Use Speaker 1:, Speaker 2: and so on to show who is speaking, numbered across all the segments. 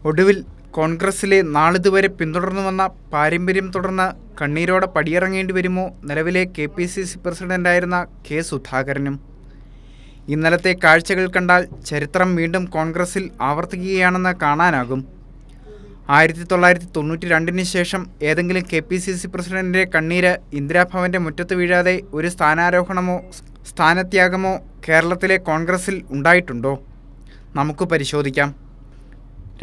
Speaker 1: ഒടുവിൽ കോൺഗ്രസിലെ നാളിതുവരെ പിന്തുടർന്നു വന്ന പാരമ്പര്യം തുടർന്ന് കണ്ണീരോടെ പടിയിറങ്ങേണ്ടി വരുമോ നിലവിലെ KPCC പ്രസിഡന്റായിരുന്ന കെ സുധാകരനും? ഇന്നലത്തെ കാഴ്ചകൾ കണ്ടാൽ ചരിത്രം വീണ്ടും കോൺഗ്രസിൽ ആവർത്തിക്കുകയാണെന്ന് കാണാനാകും. 1992 ശേഷം ഏതെങ്കിലും KPCC പ്രസിഡന്റിൻ്റെ കണ്ണീര് ഇന്ദിരാഭവൻ്റെ മുറ്റത്ത് വീഴാതെ ഒരു സ്ഥാനാരോഹണമോ സ്ഥാനത്യാഗമോ കേരളത്തിലെ കോൺഗ്രസിൽ ഉണ്ടായിട്ടുണ്ടോ? നമുക്ക് പരിശോധിക്കാം.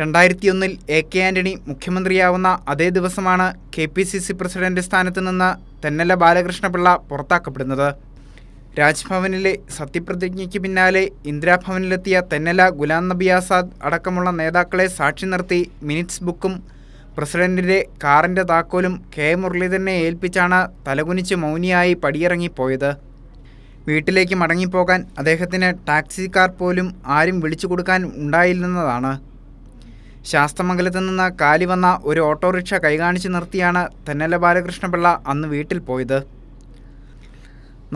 Speaker 1: 2001 AK ആൻ്റണി മുഖ്യമന്ത്രിയാവുന്ന അതേ ദിവസമാണ് KPCC പ്രസിഡന്റ് സ്ഥാനത്ത് നിന്ന് തെന്നല ബാലകൃഷ്ണപിള്ള പുറത്താക്കപ്പെടുന്നത്. രാജ്ഭവനിലെ സത്യപ്രതിജ്ഞയ്ക്ക് പിന്നാലെ ഇന്ദിരാഭവനിലെത്തിയ തെന്നല, ഗുലാം നബി ആസാദ് അടക്കമുള്ള നേതാക്കളെ സാക്ഷി നിർത്തി മിനിറ്റ്സ് ബുക്കും പ്രസിഡന്റിൻ്റെ കാറിൻ്റെ താക്കോലും കെ മുരളീധരനെ ഏൽപ്പിച്ചാണ് തലകുനിച്ച് മൗനിയായി പടിയിറങ്ങിപ്പോയത്. വീട്ടിലേക്ക് മടങ്ങിപ്പോകാൻ അദ്ദേഹത്തിന് ടാക്സി കാർ പോലും ആരും വിളിച്ചു കൊടുക്കാൻ ഉണ്ടായില്ലെന്നതാണ്. ശാസ്തമംഗലത്ത് നിന്ന് കാലി വന്ന ഒരു ഓട്ടോറിക്ഷ കൈകാണിച്ച് നിർത്തിയാണ് തെന്നല ബാലകൃഷ്ണപിള്ള അന്ന് വീട്ടിൽ പോയത്.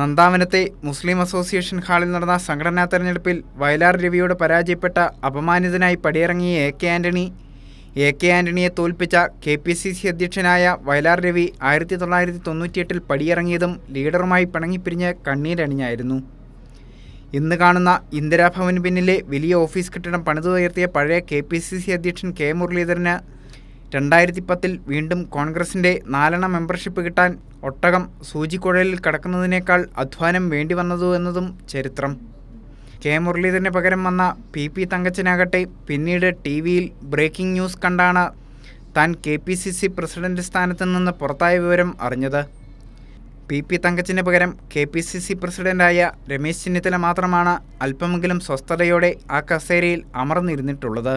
Speaker 1: നന്ദാവനത്തെ മുസ്ലിം അസോസിയേഷൻ ഹാളിൽ നടന്ന സംഘടനാ തെരഞ്ഞെടുപ്പിൽ വയലാർ രവിയോട് പരാജയപ്പെട്ട അപമാനിതനായി പടിയിറങ്ങിയ AK ആൻ്റണിയെ തോൽപ്പിച്ച KPCC അധ്യക്ഷനായ വയലാർ രവി 1998 പടിയിറങ്ങിയതും ലീഡറുമായി പിണങ്ങിപ്പിരിഞ്ഞ് കണ്ണീരണിഞ്ഞായിരുന്നു. ഇന്ന് കാണുന്ന ഇന്ദിരാഭവന് പിന്നിലെ വലിയ ഓഫീസ് കെട്ടിടം പണിതുയർത്തിയ പഴയ KPCC അധ്യക്ഷൻ കെ മുരളീധരന് 2010 വീണ്ടും കോൺഗ്രസിൻ്റെ 4 മെമ്പർഷിപ്പ് കിട്ടാൻ ഒട്ടകം സൂചിക്കുഴലിൽ കടക്കുന്നതിനേക്കാൾ അധ്വാനം വേണ്ടി വന്നതു എന്നതും ചരിത്രം. കെ മുരളീധരന് പകരം വന്ന PP തങ്കച്ചനാകട്ടെ പിന്നീട് TV-യിൽ ബ്രേക്കിംഗ് ന്യൂസ് കണ്ടാണ് താൻ KPCC പ്രസിഡന്റ് സ്ഥാനത്ത് നിന്ന് പുറത്തായ വിവരം അറിഞ്ഞത്. PP തങ്കച്ചന് പകരം KPCC പ്രസിഡന്റായ രമേശ് ചെന്നിത്തല മാത്രമാണ് അല്പമെങ്കിലും സ്വസ്ഥതയോടെ ആ കസേരയിൽ അമർന്നിരുന്നിട്ടുള്ളത്.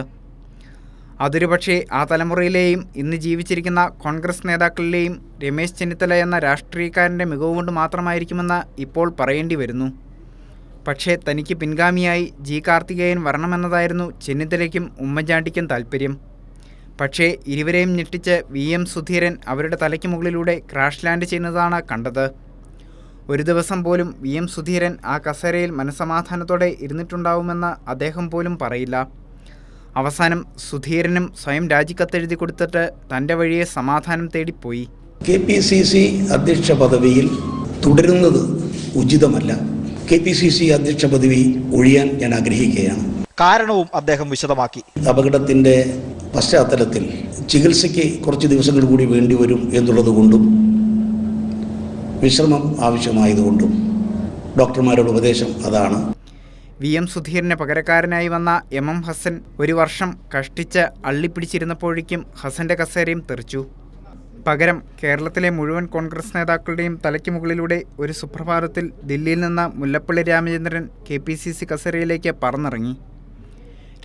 Speaker 1: അതൊരു പക്ഷേ ആ തലമുറയിലെയും ഇന്ന് ജീവിച്ചിരിക്കുന്ന കോൺഗ്രസ് നേതാക്കളിലെയും രമേശ് ചെന്നിത്തല എന്ന രാഷ്ട്രീയക്കാരൻ്റെ മികവുകൊണ്ട് മാത്രമായിരിക്കുമെന്ന് ഇപ്പോൾ പറയേണ്ടി വരുന്നു. പക്ഷേ തനിക്ക് പിൻഗാമിയായി G. കാർത്തികേയൻ വരണമെന്നതായിരുന്നു ചെന്നിത്തലയ്ക്കും ഉമ്മൻചാണ്ടിക്കും താൽപ്പര്യം. പക്ഷേ ഇരുവരെയും ഞെട്ടിച്ച് VM സുധീരൻ അവരുടെ തലയ്ക്ക് മുകളിലൂടെ ക്രാഷ് ലാൻഡ് ചെയ്യുന്നതാണ് കണ്ടത്. ഒരു ദിവസം പോലും VM സുധീരൻ ആ കസേരയിൽ മനസ്സമാധാനത്തോടെ ഇരുന്നിട്ടുണ്ടാവുമെന്ന് അദ്ദേഹം പോലും പറയില്ല. അവസാനം സുധീരനും സ്വയം രാജിക്കത്തെഴുതി കൊടുത്തിട്ട് തൻ്റെ വഴിയെ സമാധാനം തേടിപ്പോയി.
Speaker 2: KPCC അധ്യക്ഷ പദവിയിൽ തുടരുന്നത് ഉചിതമല്ല. KPCC അധ്യക്ഷ പദവി ഒഴിയാൻ ഞാൻ ആഗ്രഹിക്കുകയാണ്.
Speaker 3: കാരണവും അദ്ദേഹം വിശദമാക്കി.
Speaker 2: അപകടത്തിൻ്റെ പശ്ചാത്തലത്തിൽ ചികിത്സയ്ക്ക് കുറച്ച് ദിവസങ്ങൾ കൂടി വേണ്ടിവരും എന്നുള്ളത് കൊണ്ടും വിശ്രമം ആവശ്യമായതുകൊണ്ടും ഡോക്ടർമാരുടെ ഉപദേശം അതാണ്.
Speaker 1: VM സുധീരന് പകരക്കാരനായി വന്ന MM ഹസൻ ഒരു വർഷം കഷ്ടിച്ച് അള്ളിപ്പിടിച്ചിരുന്നപ്പോഴേക്കും ഹസൻ്റെ കസേരയും തെറിച്ചു. പകരം കേരളത്തിലെ മുഴുവൻ കോൺഗ്രസ് നേതാക്കളുടെയും തലയ്ക്ക് മുകളിലൂടെ ഒരു സുപ്രഭാതത്തിൽ ദില്ലിയിൽ നിന്ന് മുല്ലപ്പള്ളി രാമചന്ദ്രൻ KPCC കസേരയിലേക്ക് പറന്നിറങ്ങി.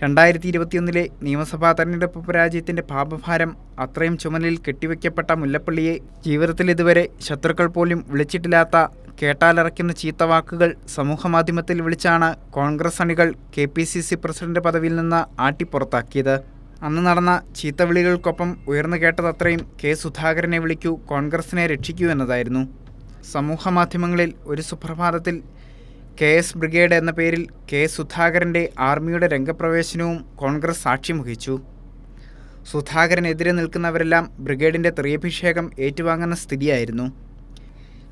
Speaker 1: 2021 നിയമസഭാ തെരഞ്ഞെടുപ്പ് പരാജയത്തിൻ്റെ പാപഭാരം അത്രയും ചുമലിൽ കെട്ടിവെക്കപ്പെട്ട മുല്ലപ്പള്ളിയെ ജീവിതത്തിൽ ഇതുവരെ ശത്രുക്കൾ പോലും വിളിച്ചിട്ടില്ലാത്ത കേട്ടാലിറക്കുന്ന ചീത്തവാക്കുകൾ സമൂഹമാധ്യമത്തിൽ വിളിച്ചാണ് കോൺഗ്രസ് അണികൾ KPCC പ്രസിഡന്റ് പദവിയിൽ നിന്ന് ആട്ടിപ്പുറത്താക്കിയത്. അന്ന് നടന്ന ചീത്തവിളികൾക്കൊപ്പം ഉയർന്നു കേട്ടതത്രയും കെ സുധാകരനെ വിളിക്കൂ, കോൺഗ്രസിനെ രക്ഷിക്കൂ എന്നതായിരുന്നു. സമൂഹമാധ്യമങ്ങളിൽ ഒരു സുപ്രഭാതത്തിൽ KS ബ്രിഗേഡ് എന്ന പേരിൽ കെ സുധാകരൻ്റെ ആർമിയുടെ രംഗപ്രവേശനവും കോൺഗ്രസ് സാക്ഷ്യം വഹിച്ചു. സുധാകരനെതിരെ നിൽക്കുന്നവരെല്ലാം ബ്രിഗേഡിൻ്റെ തെറിയഭിഷേകം ഏറ്റുവാങ്ങുന്ന സ്ഥിതിയായിരുന്നു.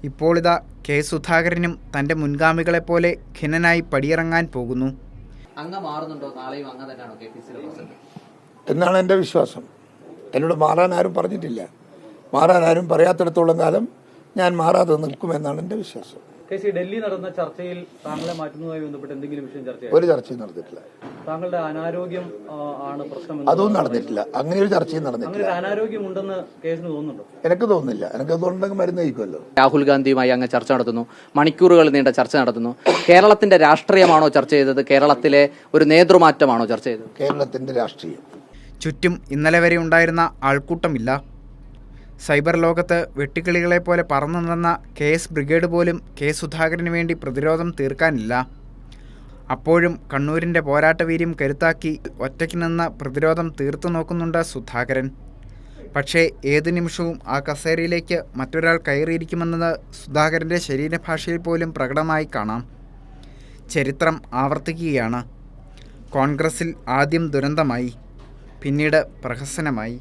Speaker 1: ഇപ്പോൾ ഇതാ കെ സുധാകരനും തൻ്റെ മുൻഗാമികളെപ്പോലെ ഖിന്നനായി പടിയിറങ്ങാൻ പോകുന്നു.
Speaker 4: എന്നാണ് എൻ്റെ വിശ്വാസം. എന്നോട് മാറാൻ ആരും പറഞ്ഞിട്ടില്ല. മാറാൻ ആരും പറയാത്തിടത്തോളം കാലം ഞാൻ മാറാതെ നിൽക്കുമെന്നാണ് എൻ്റെ വിശ്വാസം.
Speaker 5: ഡൽഹി നടന്ന ചർച്ചയിൽ താങ്കളെ മാറ്റുന്നതുമായി ബന്ധപ്പെട്ട് എന്തെങ്കിലും വിഷയം
Speaker 4: ഒരു ചർച്ചയും നടന്നിട്ടില്ല.
Speaker 5: താങ്കളുടെ അനാരോഗ്യം ആണ് പ്രശ്നം?
Speaker 4: അതൊന്നും നടന്നിട്ടില്ല. അങ്ങനെ ഒരു ചർച്ചയും നടന്നിട്ടില്ല.
Speaker 5: അനാരോഗ്യം ഉണ്ടെന്ന് കേസിന് തോന്നുന്നുണ്ടോ?
Speaker 4: എനിക്ക് തോന്നുന്നില്ല. എനിക്ക് തോന്നുന്നുണ്ടെങ്കിൽ മരുന്ന് കഴിക്കുമല്ലോ.
Speaker 6: രാഹുൽ ഗാന്ധിയുമായി അങ്ങ് ചർച്ച നടത്തുന്നു, മണിക്കൂറുകൾ നീണ്ട ചർച്ച നടത്തുന്നു. കേരളത്തിന്റെ രാഷ്ട്രീയമാണോ ചർച്ച ചെയ്തത്? കേരളത്തിലെ ഒരു നേതൃമാറ്റമാണോ ചർച്ച ചെയ്തത്?
Speaker 4: കേരളത്തിന്റെ രാഷ്ട്രീയം.
Speaker 1: ചുറ്റും ഇന്നലെ വരെ ഉണ്ടായിരുന്ന ആൾക്കൂട്ടമില്ല. സൈബർ ലോകത്ത് വെട്ടിക്കിളികളെപ്പോലെ പറന്നു നടന്ന KS ബ്രിഗേഡ് പോലും കെ സുധാകരന് വേണ്ടി പ്രതിരോധം തീർക്കാനില്ല. അപ്പോഴും കണ്ണൂരിൻ്റെ പോരാട്ടവീര്യം കരുത്താക്കി ഒറ്റയ്ക്ക് നിന്ന് പ്രതിരോധം തീർത്തു നോക്കുന്നുണ്ട് സുധാകരൻ. പക്ഷേ ഏതു നിമിഷവും ആ കസേരയിലേക്ക് മറ്റൊരാൾ കയറിയിരിക്കുമെന്നത് സുധാകരൻ്റെ ശരീരഭാഷയിൽ പോലും പ്രകടമായി കാണാം. ചരിത്രം ആവർത്തിക്കുകയാണ്. കോൺഗ്രസിൽ ആദ്യം ദുരന്തമായി, പിന്നീട് പ്രഹസനമായി.